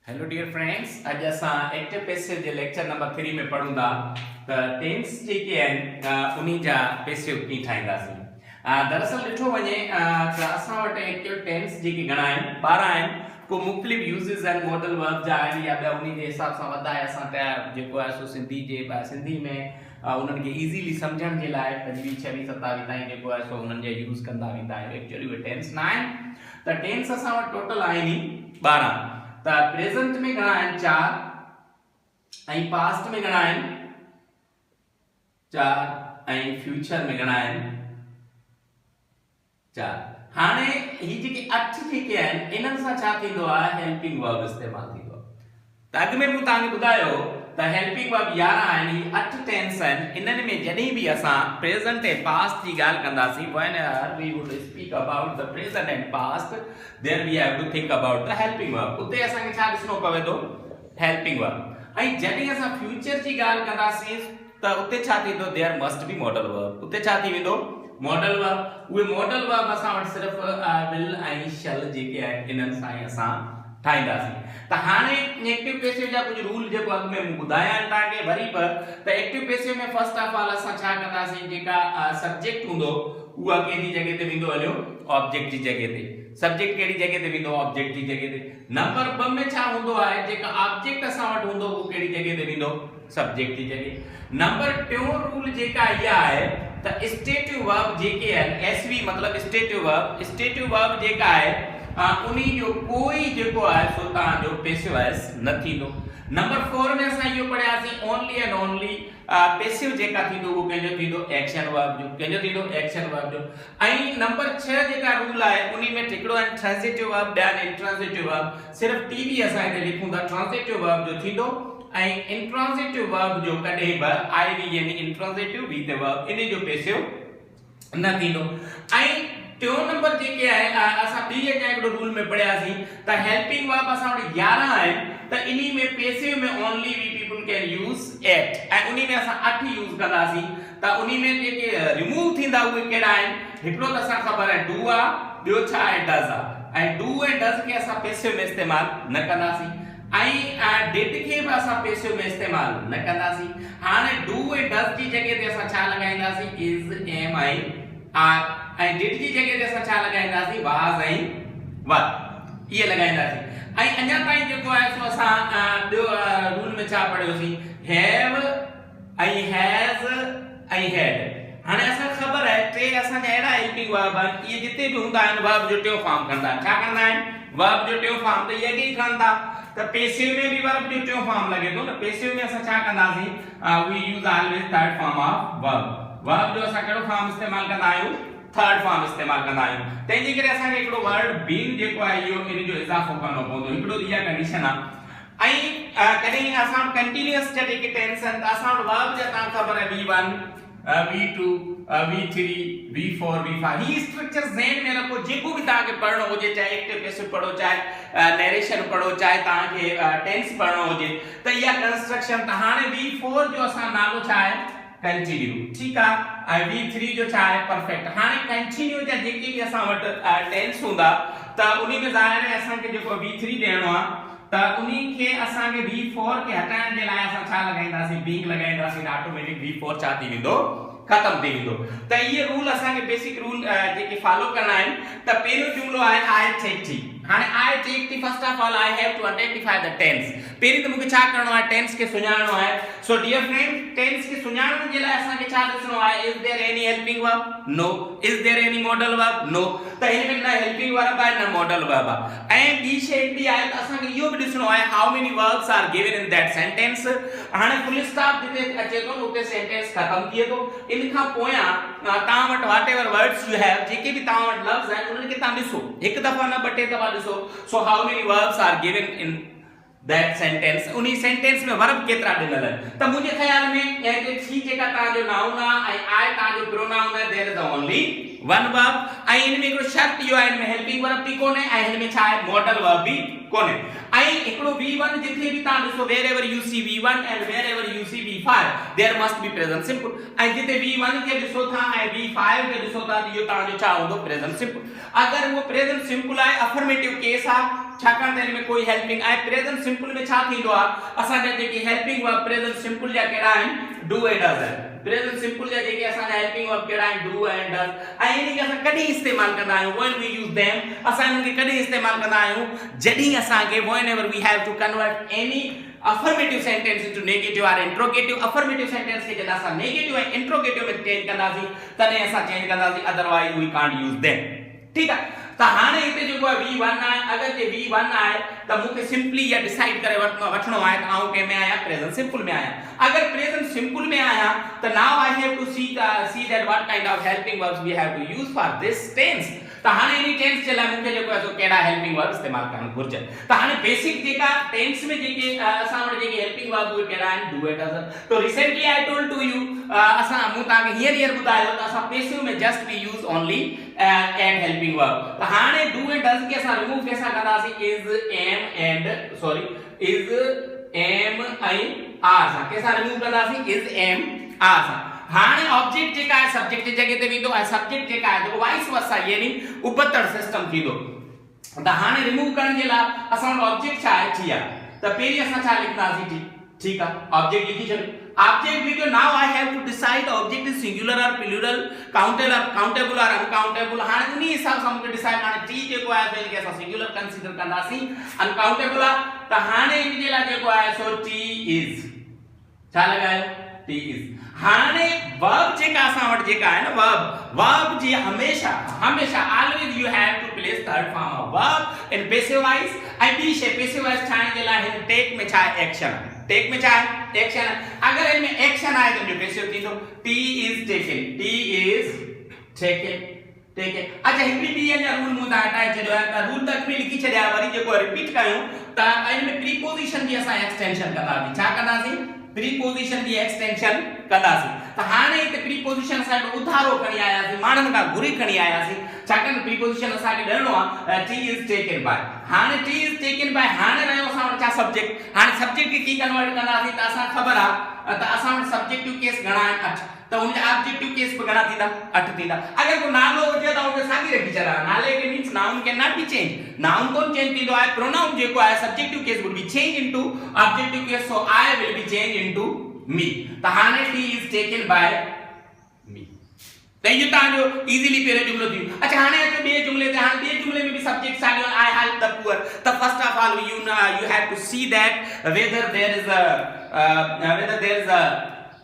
Hello dear friends, अज असां active passive जे lecture number 3 में पढ़ूं था त टेंस जेके आहिनि उन्हीं जा पैसिव कीअं ठाहींदासीं। दरअसल ॾिठो वञे त असां वटि एक्टिव टेंस जेके घणा आहिनि 12 आहिनि। को मुख़्तलिफ़ यूज़िस आहिनि मॉडल वर्ब जा आहिनि या ॿिया उन्हीं जे हिसाब सां वधाए असां जेको आहे सो सिंधी में उन्हनि खे इज़ीली सम्झण जे लाइ 25 26 27 ताईं जेको आहे सो उन्हनि जा यूज़ कंदा वेंदा आहियूं। एक्चुअली उहे टेंस न आहिनि त टेंस असां वटि टोटल आहिनि 12। त प्रेजेंट में घणा आहिनि 4 ऐं पास्ट में घणा आहिनि 4 ऐं फ्यूचर में घणा आहिनि 4। हाणे ही जेके 8 जेके आहिनि इन्हनि सां छा थींदो आहे हेल्पिंग वर्ब इस्तेमाल थींदो आहे। त अॻु में मूं तव्हांखे ॿुधायो त हेल्पिंग वर्ब 11 आहिनि, ही 8 टेंस आहिनि। इन्हनि में जॾहिं बि असां प्रेजेंट ऐं पास्ट जी ॻाल्हि कंदासीं whenever we would speak about the present and past there we have to think about the helping verb। उते असांखे छा ॾिसणो पवे थो हेल्पिंग वर्ब। ऐं जॾहिं असां फ्यूचर जी ॻाल्हि कंदासीं त उते छा थींदो there must be modal verb। उते छा थी वेंदो मॉडल वर्ब। उहे मॉडल वर्ब असां वटि सिर्फ़ विल ऐं शल जेके आहिनि इन्हनि सां ई असां ठाहींदासीं। त हाणे एक्टिव पैसिव जा कुछ रूल जेको अॻु में मूं ॿुधाया आहिनि तव्हांखे वरी पर त एक्टिव पैसिव में फर्स्ट ऑफ ऑल असां छा कंदासीं, जेका सब्जेक्ट हूंदो उहा कहिड़ी जॻह ते वेंदो हलियो ऑब्जेक्ट जी जॻह ते। सब्जेक्ट कहिड़ी जॻह ते वेंदो ऑब्जेक्ट जी जॻह ते। नंबर 2 में छा हूंदो आहे, जेका ऑब्जेक्ट असां वटि हूंदो उहो कहिड़ी जॻह ते वेंदो सब्जेक्ट जी जॻह। नंबर 2 रूल जेका इहा आहे त स्टेटिव वर्ब जेके आहिनि एसवी मतलब स्टेटिव वर्ब जेका आहे उन्हीं जो कोई जेको आहे सो तव्हांजो पैसिवाइज न थींदो। नंबर 4 में असां इहो पढ़ियासीं ओनली एंड ओनली पैसिव जेका थींदो उहो कंहिंजो थींदो एक्शन वर्ब जो, कंहिंजो थींदो एक्शन वर्ब जो। ऐं नंबर 6 जेका रूल आहे उन्हीं में हिकिड़ो आहे ट्रांजिटिव वर्ब, ॿिया आहिनि इंट्रांजिटिव वर्ब। सिर्फ टी बी असां हिते लिखूं था ट्रांजिटिव वर्ब जो थींदो ऐं इंट्रांजिटिव वर्ब जो कॾहिं बि आई वी यानी इंट्रांजिटिव वी ते वर्ब इन जो पैसिव न थींदो। ऐं टियों नंबर जेके आहे असां ॿी अञा हिकिड़ो रूल में पढ़ियासीं त हेल्पिंग वर्ब असां वटि 11 आहिनि त इन्ही में पैसिव में only we people can use 8 ऐं उन्ही में असां 8 यूज कंदासीं। त उन्ही में जेके रिमूव थींदा उहे कहिड़ा आहिनि, हिकिड़ो त असां ख़बर आहे डू आहे, ॿियो छा आहे डज़ आहे। ऐं डू ऐं डज़ खे असां पैसिव में इस्तेमाल न कंदासीं ऐं डिड खे बि असां पैसिव में इस्तेमाल न कंदासीं। हाणे डू ऐं डज़ जी जॻह ते असां छा लॻाईंदासीं इज एम आई आर ऐं डिड जी जॻह ते असां छा लॻाईंदासीं वाज ऐं वर इहे लॻाईंदासीं। ऐं अञा ताईं जेको आहे सो असां ॿियो रूल में छा पढ़ियोसीं हैव ऐं हैज़ ऐं हैड। हाणे असां ख़बर आहे टे असांजा अहिड़ा हेल्पिंग वर्ब आहिनि इहे जिते बि हूंदा आहिनि वर्ब जो टियों फॉर्म कंदा आहिनि। छा कंदा आहिनि वर्ब जो टियों फॉर्म, त इहे अॻे ई खणनि था। त पैसिव में भी वर्ब जो टियों फॉर्म लगे तो न। पैसिव में असां छा कंदासीं we use always third form of verb जो असां कहिड़ो फॉर्म इस्तेमाल कंदा आहियूं थर्ड फॉर्म इस्तेमाल कंदा आहियूं। तंहिंजे करे असांखे हिकिड़ो वर्ड बीइंग जेको आहे इहो इन जो इज़ाफ़ो करणो पवंदो, हिकिड़ो इहा कंडीशन आहे। ऐं कॾहिं असां कंटीन्यूअस जेके टेंस आहिनि त असां वटि वर्ब जा तव्हां ख़बर आहे V1 V2 V3 V4 V5 ही स्ट्रक्चर ज़हन में रखो। जेको भी तव्हांखे पढ़णो हुजे, चाहे एक्टिव पैसिव पढ़ो, चाहे नरेशन पढ़ो, चाहे तव्हांखे टेंस पढ़णो हुजे, त इहा कंस्ट्रक्शन। त हाणे V4 जो असां नालो छा आहे कंटिन्यू, ठीक आहे। ऐं V3 जो छा आहे परफेक्ट। हाणे कंटिन्यू जा जेके भी असां वटि टेंस हूंदा त उन्ही में ज़ाहिर आहे असांखे जेको V3 ॾियणो आहे त उन्ही खे असांखे V4 खे हटाइण जे लाइ असां छा लॻाईंदासीं बीइंग लॻाईंदासीं। ऑटोमेटिक V4 छा थी वेंदो खत्म थी वेंदो। त इहे रूल असांखे बेसिक रूल जेके फॉलो करना आहिनि। त पहिरियों जुमलो आहे आई टेक टी। हाणे I take tea first of all I have to identify the tense. पहिरीं त मूंखे छा करणो आहे टेंस खे सुञाणणो आहे। सो डियर फ्रेंड टेंस खे सुञाणण जे लाइ असांखे छा ॾिसणो आहे is there any helping verb no, is there any modal verb no. त हिन में न हेल्पिंग वर्ब आहे न मॉडल वर्ब आहे। ऐं ॿी शइ हिकिड़ी आहे त असांखे इहो बि ॾिसणो आहे how many verbs are given in that sentence. हाणे फुल स्टॉप जिते अचे थो उते सेंटेंस खत्म थिए थो। इन खां पोयां तव्हां वटि whatever words you have जेके भी तव्हां वटि लफ़्ज़ आहिनि उन्हनि खे तव्हां ॾिसो, हिकु दफ़ा न 2-3 दफ़ा ॾिसो। So how many verbs are given in that sentence, उन्हीं सेंटेंस में वर्ब केतिरा ॾिनल आहिनि। त मुंहिंजे ख्याल में ही जेका तव्हांजो नाउन आहे ऐं आई तव्हांजो प्रोनाउन आहे there is only one verb. ऐं इन में हिकिड़ो शर्त इहो आहे, इन में हेल्पिंग वर्ब बि कोन्हे ऐं हिन में छा आहे मॉडल वर्ब बि कोन्हे। ऐं हिकिड़ो V1 जिथे भी तव्हां ॾिसो wherever you see V1 and wherever you see V5 there must be present simple। ऐं जिथे V1 खे ॾिसो था ऐं V5 खे ॾिसो था इहो तव्हांजो छा हूंदो प्रेजेंट सिंपल। अगरि उहो प्रेजेंट सिंपल आहे अफर्मेटिव केस आहे छाकाणि त इन में कोई हेल्पिंग ऐं प्रेजेंट सिंपल में छा थींदो आहे असांजा जेके हेल्पिंग वर्ब प्रेजेंट सिंपल जा कहिड़ा आहिनि डू ऐं डज़ आहिनि प्रेजेंट सिंपल जा जेके असांजा हेल्पिंग वर्ब कहिड़ा आहिनि डू ऐं डज़ ऐं इन खे असां कॾहिं इस्तेमाल कंदा आहियूं व्हेन वी यूज देम असां इन खे कॾहिं इस्तेमाल कंदा आहियूं जॾहिं असांखे whenever we have to convert any affirmative sentence into negative or interrogative affirmative sentence के जॾहिं असां negative ऐं interrogative में चेंज कंदासीं तॾहिं असां चेंज कंदासीं otherwise we can't use them ठीक आहे त हाणे हिते जेको आहे v1 आहे अगर जे v1 आहे त मूंखे सिंपली या डिसाइड करे वठणो आहे त आउं के में आया प्रेजेंट सिंपल में आया अगर प्रेजेंट सिंपल में आया त now I have to see that what kind of helping verbs we have to use for this tense त हाणे इन टेंस जे लाइ मूंखे जेको आहे सो कहिड़ा हेल्पिंग वर्ब इस्तेमाल करणु घुर्जनि त हाणे बेसिक जेका टेंस में जेके असां वटि जेके हेल्पिंग वर्ब उहे कहिड़ा आहिनि डू ऐं डज़ तो recently I told to you असां मूं तव्हांखे हींअर ॿुधायो त असां पैसिव में just we use only and helping verb त हाणे डू ऐं डज़ खे असां रिमूव कंहिंसां कंदासीं is am and sorry is am ऐं आर सां कंहिंसां रिमूव कंदासीं इज एम आर सां हाणे ऑब्जेक्ट जेका आहे सब्जेक्ट जी जगह ते वेंदो ऐं सब्जेक्ट जेका आहे जेको वाइस वर्सा यानी उपतर सिस्टम थींदो त हाणे रिमूव करण जे लाइ असां वटि ऑब्जेक्ट छा आहे टी आहे त पहिरीं असां छा लिखंदासीं टी ठीक आहे ऑब्जेक्ट लिखी छॾियो ऑब्जेक्ट लिखियो now I have to decide object is singular और प्लूरल काउंटेबल और अनकाउंटेबल हाणे उन्ही हिसाब सां मूंखे डिसाइड हाणे टी जेको आहे त इनखे असां सिंगुलर कंसीडर कंदासीं अनकाउंटेबल आहे त हाणे इन जे लाइ जेको आहे सो टी इज छा लॻायो टी इज हाने वर्ब जेका असां वटि जेका आहे न वर्ब जी हमेशा always you have to place third form of verb in passive voice ऐं ॿी शइ पैसिव वॉइस ठाहिण जे लाइ हिन टेक में छा आहे एक्शन टेक में छा आहे एक्शन अगर इन में एक्शन आहे त जो पैसिव थींदो टी इज टेकन अच्छा हिकड़ी ॿी अञा रूल मूं तव्हां हटाए छॾियो आहे त रूल तक में लिखी छॾिया वरी जेको रिपीट कयूं त इन में प्रीपोजिशन जी असां एक्सटेंशन कंदासीं छा कंदासीं प्रीपोजिशन जी एक्सटेंशन कंदासीं त हाणे हिते प्रीपोजिशन असां उधारो खणी आयासीं माण्हुनि खां घुरी खणी आयासीं छाकाणि प्रीपोजिशन असांखे ॾियणो आहे टी इज टेकन बाय हाणे टी इज टेकन बाय हाणे रहियो असां वटि छा सब्जेक्ट हाणे सब्जेक्ट खे की कन्वर्ट कंदासीं त असां ख़बर आहे त असां वटि सब्जेक्टिव केस घणा आहिनि 8 त उन जा ऑब्जेक्टिव केस भी घणा थींदा 8 थींदा अगर को नालो हुजे त उनखे साॻी रखी छॾा नाले के means noun can not be change noun cone change थींदो आहे प्रोनाउन जेको आहे subjective case would be change into objective case so I will be change into me त हाणे टी इज टेकन बाय मी त ये तांजो इजीली पहिरियों जुमलो थी अच्छा हाणे अचो ॿिए जुमले ते हाणे ॿिए जुमले में भी सब्जेक्ट साॻियो आई हेल्प द पुअर त first of all you have to see that whether there is a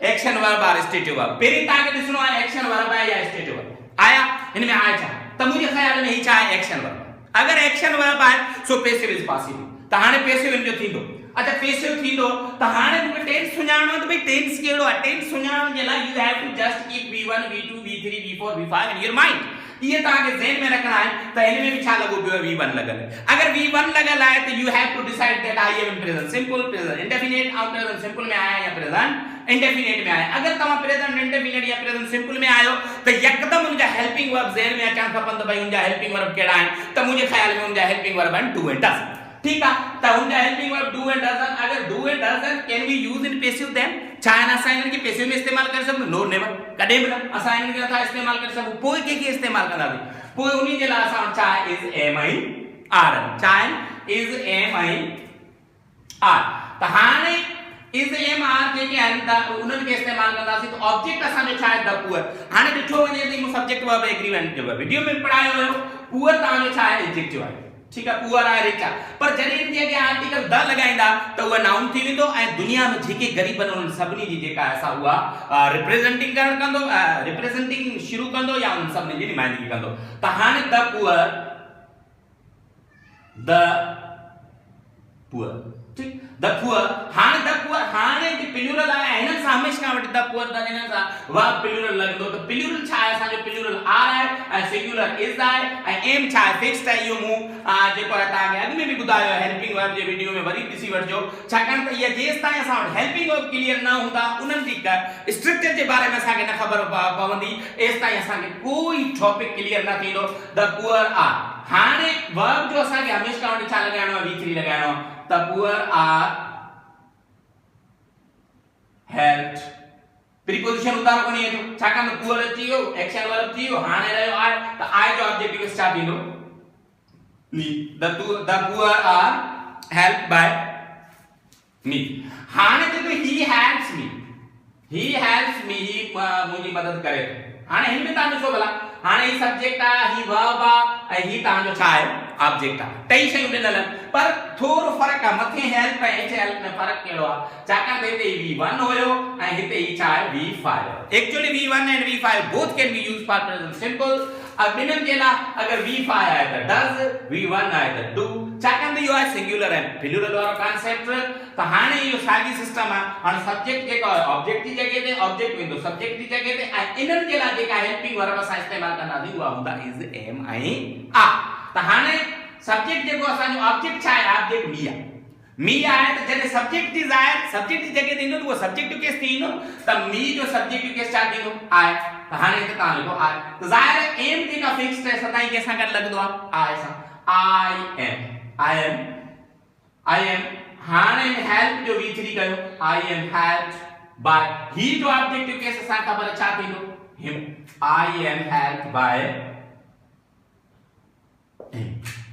action verb or stative verb पहिरीं तांखे ॾिसणो आहे एक्शन वर्ब आहे या स्टेटिव वर्ब आया इन में आहे छा त मुंहिंजे ख़्याल में ही छा आहे एक्शन वर्ब अगर एक्शन वर्ब आहे सो पैसिव इज पॉसिबल त हाणे पैसिव इन जो थींदो अच्छा पैसिव थींदो त हाणे मूंखे टेंस सुञाणो त भई टेंस कहिड़ो आहे टेंस सुञाणण जे लाइ you have to just keep v1 v2 v3 v4 v5 in your mind ये ताके ज़हन में रखना है तो इनमें भी छा लगो पियो v1 लगल अगर v1 लगल है तो you have to decide that I am in present simple present indefinite out present simple में आया या प्रेजेंट इंडेफिनिट में आया अगर तमा प्रेजेंट इंडेफिनिट या प्रेजेंट सिंपल में आयो तो एकदम उनजा हेल्पिंग वर्ब ज़हन में अचण खपन तो भाई उनजा हेल्पिंग वर्ब केड़ा है तो मुझे ख्याल में उनजा हेल्पिंग वर्ब आन डू एंड डज ठीक है तो उनजा helping verb do and does अगर do and does can be use in passive them चाहे असां इनके पैसिव में इस्तेमाल कर सकूं नो नेवर कदे भी असां इनके था इस्तेमाल कर सकूं कोई के इस्तेमाल कंदासीं पोइ उन्हीं जे लाइ असां चाहे इज एम आई आर चाहे इज एम आई आर त हाणे इज एम आर जेके आहिनि त उन्हनि खे इस्तेमाल कंदासीं त ऑब्जेक्ट असांजो छा आहे द पुअर हाणे ॾिठो वञे त मूं सब्जेक्ट वर्ब एग्रीमेंट जो वीडियो में पढ़ायो हुयो पुअर तव्हांजो छा आहे एडजेक्टिव आहे ठीक है पुअर आहे रिच आहे पर जॾहिं इन जे अॻियां आर्टिकल द लॻाईंदा त उहा नाउन थी वेंदो ऐं दुनिया में जेके ग़रीब आहिनि उन्हनि सभिनी जी जेका आहे असां उहा रिप्रेजेंटिंग करण कंदो रिप्रेजेंटिंग शुरू कंदो या उन सभिनी जी नुमाइंदगी कंदो त हाणे द पुअर ठीक द पुअर हाणे जी प्लूरल आहे हिननि सां हमेशह खां वठी द पुअर द हिननि सां वर्ब प्लूरल लॻंदो त प्लूरल छा आहे असांजो प्लूरल आर आहे ऐं सिंगुलर इज आहे ऐं एम छा आहे फिक्स्ड आहे इहो मूं जेको आहे तव्हांखे अॻु में बि ॿुधायो आहे हेल्पिंग वर्ब जे वीडियो में वरी ॾिसी वठिजो छाकाणि त इहा जेसि ताईं असां वटि हेल्पिंग वर्ब क्लियर न हूंदा उन्हनि जी स्ट्रक्चर जे बारे में असांखे न ख़बर पवंदी एसि ताईं असांखे कोई टॉपिक क्लियर न थींदो द पुअर आर हाणे वर्ब जो असांखे हमेशह खां वठी छा लॻाइणो आहे v3 लॻाइणो आहे the poor are helped preposition उतारो कोनी है छाकाणि त पुअर अची वियो एक्शन वर्ब थी वियो हाणे रहियो आहे त आई जो ऑब्जेक्टिव छा थींदो me. The poor are helped by me. हाणे जो he helps me. He helps me. ही मुझी मदद करे तो हाणे हिन में तां ॾिसो भला हाणे ही सब्जेक्ट आ ही वर्ब आ ऐं ही तां जो छा आहे ऑब्जेक्ट आ टई शयूं ॾिनल पर थोरो फर्क आ मथे हेल्प ऐं हेठि हेल्प में फर्क कहिड़ो आ छाकाणि त हिते v1 हुयो ऐं हिते ही छा आहे v5 actually v1 and v5 both can be used for present simple अब ॿिन्हिनि जे लाइ अगर v5 आहे त does v1 आहे त do छाकाणि त इहो आहे सिंगुलर ऐं प्लूरल वारो कांसेप्ट त हाणे इहो साॻी सिस्टम आहे हाणे सब्जेक्ट जेको आहे ऑब्जेक्ट जी जॻह ते ऑब्जेक्ट वेंदो सब्जेक्ट जी जॻह ते ऐं इन्हनि जे लाइ जेका हेल्पिंग वर्ब असां इस्तेमाल कंदासीं उहा हूंदा इज एम ऐं आ त हाणे सब्जेक्ट जेको असांजो ऑब्जेक्ट छा आहे ऑब्जेक्ट मी आहे मी आहे त जॾहिं सब्जेक्ट जी ज़ाहिर सब्जेक्ट जी जॻह ते ईंदो त उहो सब्जेक्टिव केस थी ईंदो त मी जो सब्जेक्टिव केस छा थींदो आहे त हाणे हिते तव्हां लिखो आहे त ज़ाहिर एम जेका फिक्स्ड आहे सदाईं कंहिंसां गॾु लॻंदो आहे आई सां आई एम हाणे हेल्प जो v3 कयो आई एम हेल्प्ड बाय ही जो ऑब्जेक्टिव केस असां ख़बर छा थींदो him I am helped bye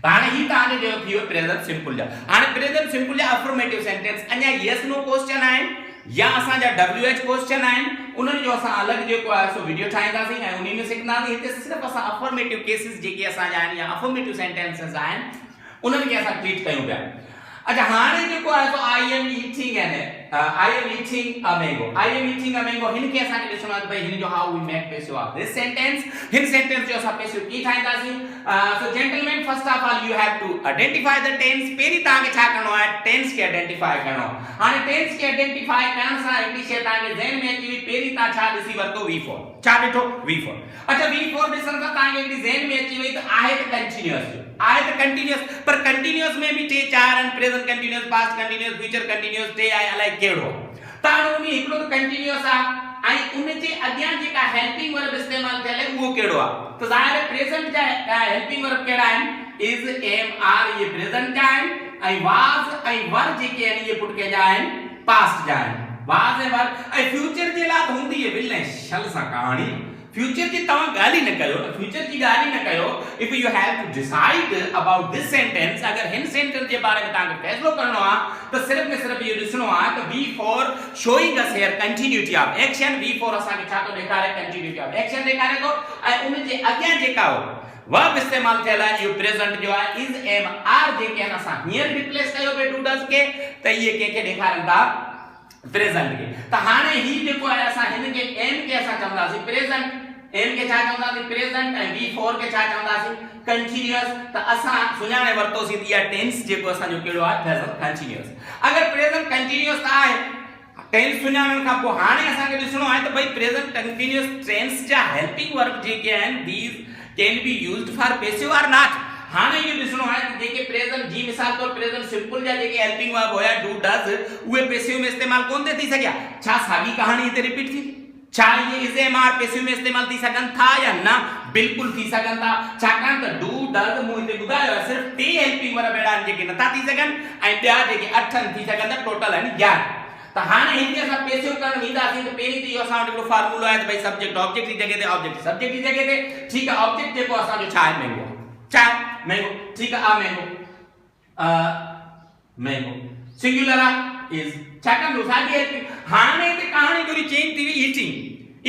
हाणे ही ताने जो थियो प्रेजेंट सिंपल जा हाणे प्रेजेंट सिंपल जा अफर्मेटिव सेंटेंस अञा यस नो क्वेश्चन आहिनि या असां जा WH क्वेश्चन आहिनि उन्हनि जो असां अलॻि जेको आहे सो वीडियो ठाहींदासीं ऐं उन्ही में सिखंदासीं हिते सिर्फ़ असां अफर्मेटिव केसेस जेके असां जा आहिनि या अफर्मेटिव सेंटेंसेस आहिनि उन्हनि खे असां ट्रीट कयूं पिया अच्छा हाणे जेको आहे so I am eating I am eating a mango हिन खे असां खे ॾिसणो आहे त भई हिन जो how we make passive of this sentence हिन सेंटेंस जो असां पेसिव कीअं ठाहींदासीं so gentleman first of all you have to identify the tense पहिरीं तव्हां खे छा करणो आहे टेंस खे आइडेंटिफाई करणो हाणे टेंस खे आइडेंटिफाई करण सां हिकड़ी शइ तव्हां खे ज़हन में अची वई पहिरीं तव्हां छा ॾिसी वरितो v4 छा ॾिठो v4 अच्छा v4 ॾिसण सां तव्हां खे हिकड़ी ज़हन में अची वई त आहे त कंटीन्यूअस आहे त कंटीन्यूअस पर कंटीन्यूअस में भी टे चार आहिनि present continuous past continuous future continuous टे आहे अलाए कहिड़ो त हाणे उन हिकिड़ो त कंटीन्यूअस आहे ऐं उन जे अॻियां जेका हेल्पिंग वर्ब इस्तेमाल थियल आहे उहो कहिड़ो आहे त ज़ाहिर प्रेजेंट जा हेल्पिंग वर्ब कहिड़ा आहिनि इज एम आर ये प्रेजेंट जा आहिनि ऐं वाज ऐं वर जेके आहिनि इहे पुट के जा आहिनि पास्ट जा आहिनि वाज ऐं वर ऐं फ्यूचर जे लाइ हूंदी आहे विल ऐं शल सां कहाणी फ्यूचर की तव्हां ॻाल्हि न कयो फ्यूचर की ॻाल्हि न कयो if you have to decide about this sentence अगर हिन सेंटेंस जे बारे में तव्हां खे फ़ैसिलो करणो आहे त सिर्फ़ में सिर्फ़ इहो ॾिसणो आहे त v4 showing us here continuity of action v4 असां खे छा थो ॾेखारे कंटिन्यूटी ऑफ एक्शन ॾेखारे थो ऐं उन जे अॻियां जेका हो वर्ब इस्तेमाल थियल आहे इहो प्रेजेंट जो आहे इज एम आर जेके आहिनि असां हींअर रिप्लेस कयो पे टू डज के त इहे कंहिंखे ॾेखारनि था प्रेजेंट के त हाणे ही जेको आहे असां हिन खे एम के असां चवंदासीं प्रेजेंट एम के छा चवंदासीं प्रेजेंट ऐं v4 के छा चवंदासीं कंटीन्यूअस त असां सुञाणे वरतोसीं इहा टेंस जेको असांजो कहिड़ो आहे प्रेजेंट कंटीन्यूअस अगर प्रेजेंट कंटीन्यूअस आहे टेंस सुञाणण खां पोइ हाणे असां खे ॾिसणो आहे त भई प्रेजेंट कंटीन्यूअस टेंस जा हेल्पिंग वर्ब जेके आहिनि these can be used for passive और नॉट हाणे इहो ॾिसणो आहे त जेके प्रेजेंट जी मिसाल तौर प्रेजेंट सिंपल जा जेके हेल्पिंग वर्ब हुया डू डज उहे पैसिव में इस्तेमाल कोन थी सघिया छा साॻी कहाणी हिते रिपीट थी छा ये इज एम आर पैसिव में इस्तेमाल थी सघनि था या न बिल्कुल थी सघनि था छाकाणि त डू डज मूं हिते ॿुधायो आहे सिर्फ़ टे हेल्पिंग वर्ब अहिड़ा आहिनि जेके नथा थी सघनि ऐं ॿिया जेके 8 थी सघनि था टोटल आहिनि 11 त हाणे हिते असां पैसिव करण ईंदासीं त पहिरीं त इहो असां वटि हिकिड़ो फार्मूलो आहे त भई सब्जेक्ट ऑब्जेक्ट जी जॻह ते ऑब्जेक्ट सब्जेक्ट जी जॻह ते ठीकु आहे ऑब्जेक्ट जेको असांजो छा आहे मैंगो छा मैंगो ठीकु आहे मैंगो सिंगुलर आहे इज छाकाणि साॻी हेल्पिंग हाणे हिते कहाणी थोरी चेंज थी वई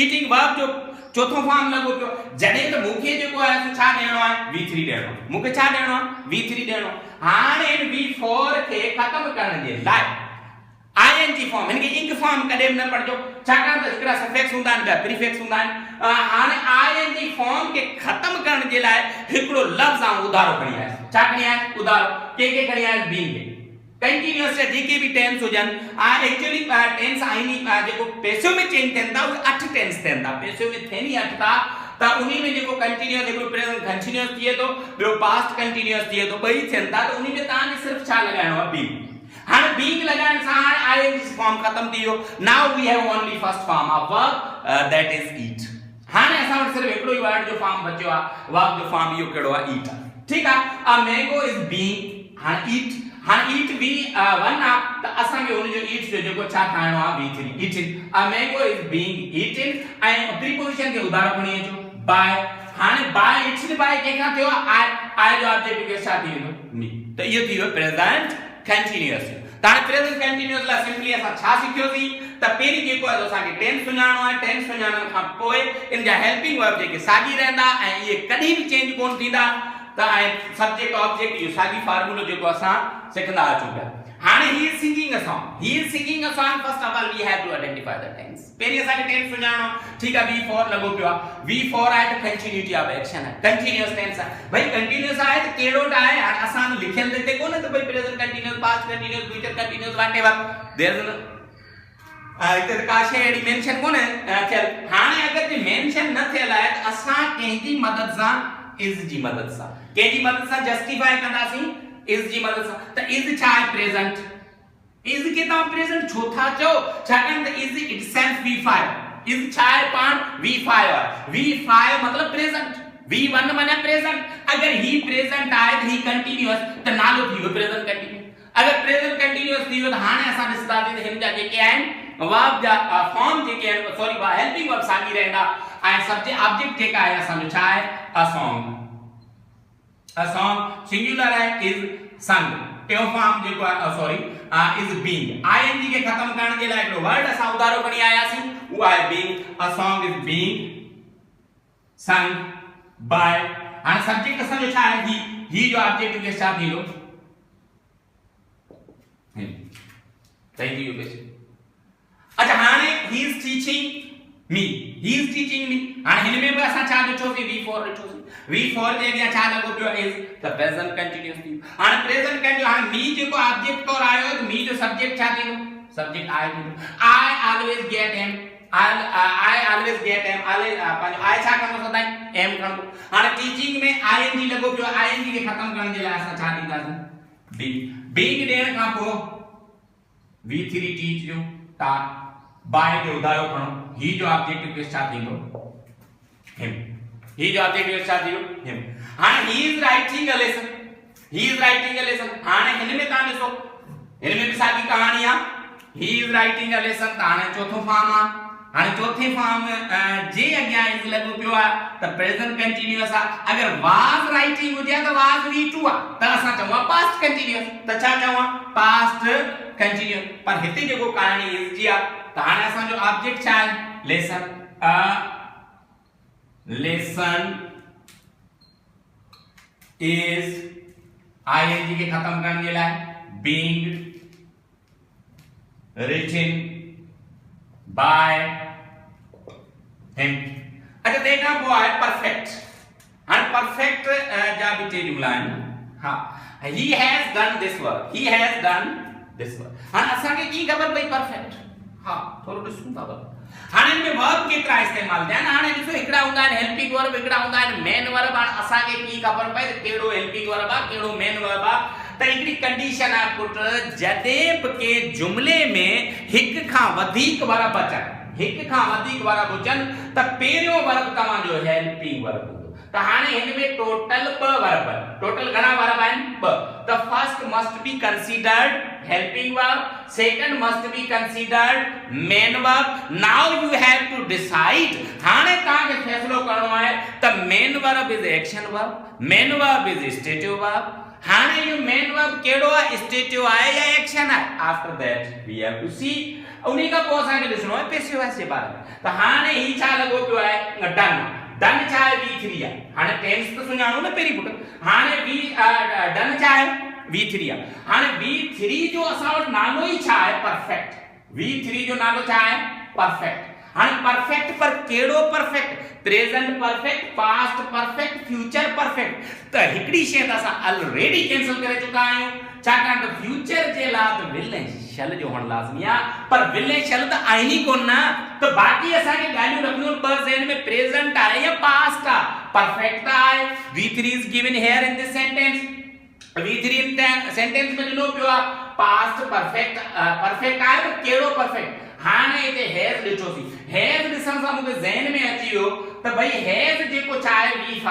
ईटिंग वर्ब जो चौथो फॉर्म लॻो पियो जॾहिं त मूंखे जेको आहे छा ॾियणो आहे v3 ॾियणो मूंखे छा ॾियणो आहे v3 ॾियणो हाणे v4 खे ख़तम करण जे लाइ ing फॉर्म इनके इंक फॉर्म कॾहिं न पढ़जो छाकाणि त हिकिड़ा सफिक्स हूंदा आहिनि ॿिया प्रीफिक्स हूंदा आहिनि हाणे ing फॉर्म खे ख़तम करण जे लाइ हिकिड़ो लफ़्ज़ ऐं उधारो खणी आयसि छा खणी आयसि उधारो के खणी आयसि बीइंग के कंटीन्यूअस जेके भी टेंस हुजन एक्चुअली टेंस आइनी जेको पैसिव में चेंज थियन था उहे 8 टेंस थियन था पैसिव में थियन ही 8 था त उन्ही में जेको कंटीन्यूअस जेको प्रेजेंट कंटीन्यूअस थिए तो ॿियो पास्ट कंटीन्यूअस थिए तो ॿई थियन था त उन्ही में तव्हां खे सिर्फ छा लॻाइणो आहे बीइंग हाणे बीइंग लॻाइण सां हाणे ing फॉर्म खत्म थी वियो now we have only first form of verb that is eat हाणे असां वटि सिर्फ हिकिड़ो ई वर्ड जो फॉर्म बचियो आहे वर्ब जो फॉर्म इहो कहिड़ो आहे ईट ठीकु आहे अ मैंगो इज बीइंग हाणे ईट ईट बी वन आ त असां खे उन जो ईट जो जेको छा ठाहिणो आहे v3 eating a mango is being eaten ऐं प्रीपोजिशन खे उधारो खणी अचो बाय हाणे बाय इट्स बाय कंहिंखां थियो आहे आए जो ऑब्जेक्ट के साथ ही मी तो ये थी प्रेजेंट कंटीन्यूअस ताने प्रेजेंट कंटीन्यूअस ला सिंपली असा छा सिखियोसी त पेरी जेको आहे असा के टेंस सुञाणो आहे टेंस सुञाणण खां पोइ इन जा हेल्पिंग वर्ब जेके साॻी रहंदा ऐं ये कदी भी चेंज कोन थींदा त ऐं सब्जेक्ट ऑब्जेक्ट यो साॻी फार्मूलो जेको असा सिखंदा अचूं पिया हाणे he is singing a song first of all we have to identify the tense पेरी असा के टेंस सुञाणो ठीक है वी फॉर लगो पियो वी फॉर आहे त कंटीन्यूटी ऑफ एक्शन है कंटीन्यूअस टेंस आहे भाई कंटीन्यूअस आहे त केड़ो आहे असा लिखियल देते कोन त भाई present continuous past continuous future continuous whatever there is इते काशे एडी मेंशन कोने थियल हाने अगर जे मेंशन न थियल आहे त असा केजी मदद सा इज जी मदद सा केजी मदद सा जस्टिफाई कंदासी इज जी मदद सा त इज छा आहे प्रेजेंट इज के ता प्रेजेंट छो था चो छाकन त इज इटसेल्फ v5 इज छा आहे पाण v5 मतलब प्रेजेंट v1 माने प्रेजेंट अगर ही प्रेजेंट आहे त ही कंटीन्यूअस त नालो थी प्रेजेंट कंटीन्यूअस अगर प्रेजेंट कंटीन्यूअस थी त हाने असा ॾिसदा त हिन जा जेके आहिनि वर्ब जा फॉर्म जेके आहिनि सॉरी हेल्पिंग वर्ब साॻी रहंदा ऐं सब्जेक्ट ऑब्जेक्ट जेका आहे असांजो छा आहे अ सॉन्ग सिंगुलर है इज संग टेओ फॉर्म जेको आहे सॉरी इज बीइंग आईएनजी के खत्म करण जे लाइ हिकड़ो वर्ड असां उधारो खणी आयासीं वो आहे being a song is being sung by हाणे सब्जेक्ट असांजो छा आहे ही जो ऑब्जेक्ट के साथ थींदो थैंक यू बेसिक अच्छा हाने ही इज टीचिंग मी हाने हिन में भी असा छा ॾिठोसीं v4 ॾिठोसीं v4 जे अॻियां छा लॻो पियो इज द प्रेजेंट कंटीन्यूअस थी हाने प्रेजेंट कंटीन्यूअस हाने मी जेको ऑब्जेक्ट तौर आयो त मी जो सब्जेक्ट छा थींदो सब्जेक्ट आई थींदो I always get him I always get him always पंहिंजो आई छा कंदो सदाई एम खणंदो हाने टीचिंग में आईएनजी लॻो पियो आईएनजी खे ख़त्म करण जे लाइ असां छा ॾींदासीं बीइंग ॾियण खां पोइ v3 टीच जो ता बाय जो उधारो खणो ही जो ऑब्जेक्ट के साथ थींदो हिम ही जो ऑब्जेक्ट के साथ थींदो हिम हाने he is writing a lesson हाने हिन में ता ॾिसो हिन में भी साॻी कहानी आहे he is writing a lesson त हाने चौथो फॉर्म आहे हाने चौथे फॉर्म जे अॻियां इज लॻो पियो आहे त प्रेजेंट कंटीन्यूअस आहे अगर वाज राइटिंग हुजे त वाज v2 आहे त असां चवां पास्ट कंटीन्यूअस त छा चवां पास्ट कंटीन्यूअस पर हिते जेको कहानी इज जी आहे त हाणे असांजो ऑब्जेक्ट छा आहे लेसन इज आईएनजी के खत्म करण जे लाइ बीइंग रिटन बाय हिम अच्छा देखा वो है परफेक्ट हां परफेक्ट जा भी टे जुमला आहिनि हां he has done this work हां असां खे की खबर भई परफेक्ट हां थोरो ॾिसूं था हाणे इन में वर्ब केतिरा इस्तेमाल थिया आहिनि हाणे ॾिसो हिकिड़ा हूंदा आहिनि हेल्पिंग वर्ब हिकिड़ा हूंदा आहिनि मेन वर्ब हाणे असां खे की खबर पए त कहिड़ो हेल्पिंग वर्ब आहे कहिड़ो मेन वर्ब आहे त हिकिड़ी कंडीशन आहे पुट जॾहिं बि के जुमले में हिक खां वधीक वर्ब अचनि त पहिरियों वर्ब तव्हांजो हेल्पिंग वर्ब हूंदो त हाणे हिन में टोटल 2 वर्ब टोटल घणा वर्ब आहिनि 2 the first must be considered helping verb second must be considered main verb now you have to decide हाणे तव्हांखे फैसलो करणो आहे त main verb is action verb main verb is stative verb हाने यो मेन वर्ब केड़ो है स्टेटिव है या एक्शन है after that we have to see उन्हीं का पोसा के ॾिसणो है पैसिव वॉइस जे बारे में त हाने ही छा लगो पियो है डन छा है v3 है हाने टेंस तो सुञाणो न पेरी पुट हाने डन छा है v3 है हाने v3 जो असा वट नालो ही छा है परफेक्ट v3 जो नालो छा है परफेक्ट हाने परफेक्ट पर केड़ो perfect present perfect past perfect future perfect त हिकड़ी शय त असा ऑलरेडी कैंसिल करे चुका आहियूं छाकाणि त फ्यूचर जे लाइ त विल शल जो हुअण लाज़मी आहे पर विल शल त आहिनि ई कोन न त बाक़ी असांखे ॻाल्हियूं रखणियूं ॿ ज़हन में प्रेजेंट आहे या पास्ट आहे परफेक्ट आहे v3 is given here in this sentence v3 in sentence में ॾिनो पियो आहे पास्ट परफेक्ट परफेक्ट आहे त कहिड़ो परफेक्ट हाने इते हैज ॾिठोसीं हैज ॾिसण सां मूंखे ज़हन में अची वियो त भई हैज जेको छा आहे v5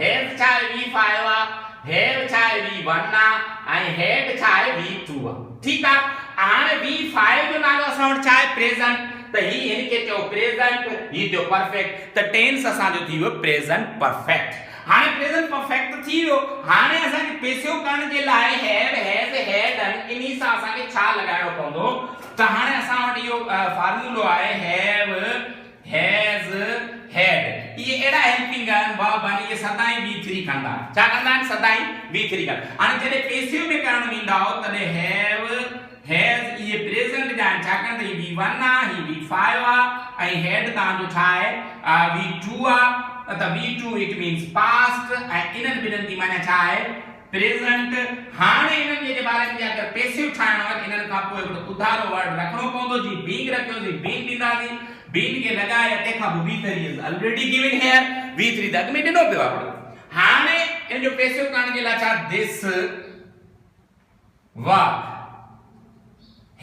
हैज छा आहे v5 आहे हैव छा आहे v1 आहे ऐं हेड छा आहे v2 आहे ठीक आहे हाणे v5 जो नालो असां वटि छा आहे प्रेजेंट त ही हिन खे चयो प्रेजेंट ही जो परफेक्ट त टेंस असां जो थी वियो प्रेजेंट परफेक्ट हाणे प्रेजेंट परफेक्ट थी वियो हाणे असां खे पैसिव करण जे लाइ हैव हैज हैड इन्ही सां असां खे छा लगाइणो पवंदो त हाणे असां वटि इहो फार्मूलो आहे हैव हैज हैड ये एड़ा हेल्पिंग वर्ब आहिनि ये सदाई V3 कंदा छा कंदा आहिनि सदाई V3 कंदा हाणे जॾहिं पैसिव में करण वेंदा हो तॾहिं हैव हैज ये प्रेजेंट जा छाकाणि त ही V1 आहे ही V5 आहे ऐं हैड तव्हांजो छा आहे V2 आहे त V2 इट मींस पास्ट ऐं इन्हनि ॿिन्हिनि जी माना छा आहे प्रेजेंट हाणे इन्हनि जे बारे में अगरि पैसिव ठाहिणो आहे इन्हनि खां पोइ हिकिड़ो उधारो वर्ड रखणो पवंदो जी बींग रखियोसीं बींग ॾींदासीं बींग खे लॻाए तंहिंखां पोइ V3 is already given here V3 त अॻु में ॾिनो पियो आहे हाणे इन जो पैसिव करण जे लाइ छा दिस वर्ब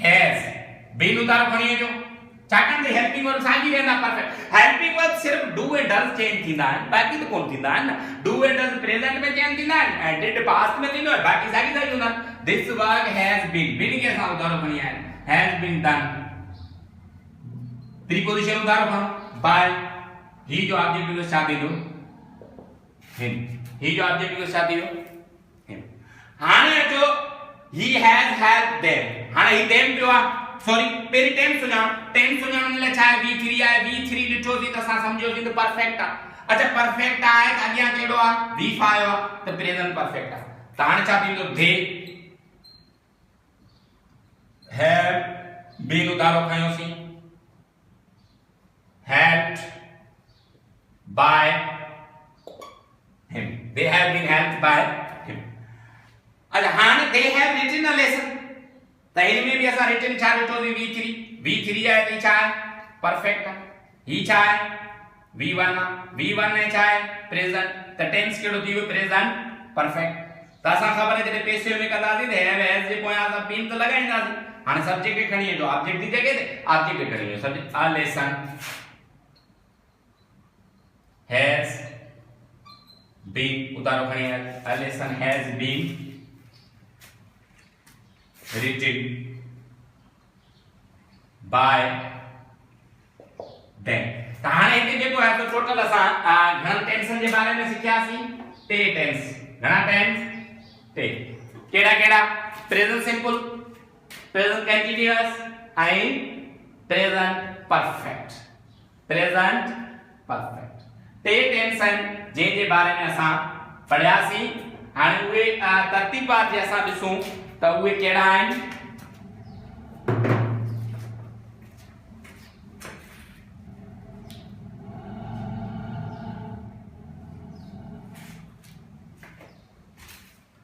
हैज बीन उधारो खणी अचो छाकाणि त हेल्पिंग वर्ब साॻी रहंदा परफेक्ट हेल्पिंग वर्ब सिर्फ डू एंड डज चेंज थींदा आहिनि बाक़ी त कोन थींदा आहिनि डू एंड डज प्रेजेंट में चेंज थींदा आहिनि ऐं डिड पास्ट में थींदो आहे बाक़ी साॻी साॻी हूंदा आहिनि this work has been been खे असां उधारो खणी आया आहिनि हैज बीन डन प्रीपोजिशन उधारो खणो बाय ही जो ऑब्जेक्ट जो छा थींदो हिम ही जो ऑब्जेक्ट जो छा थींदो हिम हाणे अचो ही हैज हेल्प्ड देम हाणे ही देम पियो आहे सॉरी पहिरीं टेम सुञाणण लाइ छा आहे V3 आहे V3 ॾिठोसीं त असां सम्झोसीं त परफेक्ट आहे अच्छा परफेक्ट आहे त अॻियां कहिड़ो आहे V5 आहे त प्रेजेंट परफेक्ट आहे त हाणे छा थींदो दे हैव बीन उधारो खयोसीं helped by him they have been helped by him अच्छा हाणे they have written a lesson त इन में भी असां रिटन छा ॾिठोसीं V3 आहे त छा आहे परफेक्ट आहे ही छा आहे V1 आहे V1 में छा आहे प्रेजेंट त टेंस कहिड़ो थी वियो प्रेजेंट परफेक्ट त असां ख़बर आहे जॾहिं पैसिव में कंदासीं त हैव हैज जे पोयां असां बीन त लॻाईंदासीं हाणे सब्जेक्ट खे खणी अचो ऑब्जेक्ट जी जॻह ते ऑब्जेक्ट खे खणी अचो subject a lesson has been उतारो खणी a lesson has been written by them त हाणे हिते जेको आहे त टोटल असां घणनि टेंसन जे बारे में सिखियासीं टे टेंस घणा टेंस टे कहिड़ा कहिड़ा प्रेजेंट सिंपल प्रेजेंट कंटीन्यूअस ऐं प्रेजेंट परफेक्ट टे टेंस आहिनि जंहिंजे बारे में असां पढ़ियासीं हाणे उहे तरतीबात जे असां ॾिसूं त उहे कहिड़ा आहिनि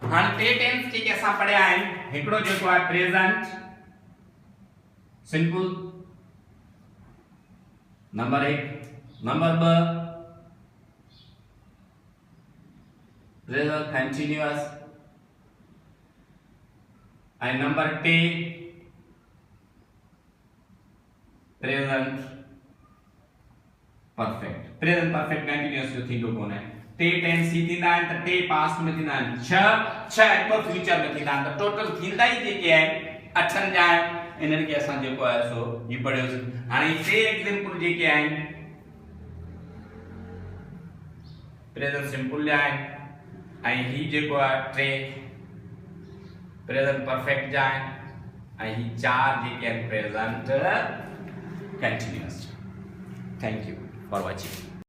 हाणे टे टेंस जेके असां पढ़िया आहिनि हिकिड़ो जेको आहे present simple number 1 number 2 present continuous and number 2 present perfect continuous जो थींदो कोन है टे टेंस ही थींदा आहिनि त टे पास्ट में थींदा आहिनि छह हिकु फ्यूचर में थींदा आहिनि त टोटल थींदा ई जेके आहिनि अठनि जा आहिनि इन्हनि खे असां जेको आहे सो ही पढ़ियोसीं हाणे टे एग्जांपल जेके आहिनि प्रेजेंट सिंपल जा आहिनि ऐं ही जेको आहे टे प्रेजेंट परफेक्ट जा आहिनि ऐं ही चार जेके आहिनि present continuous thank you for watching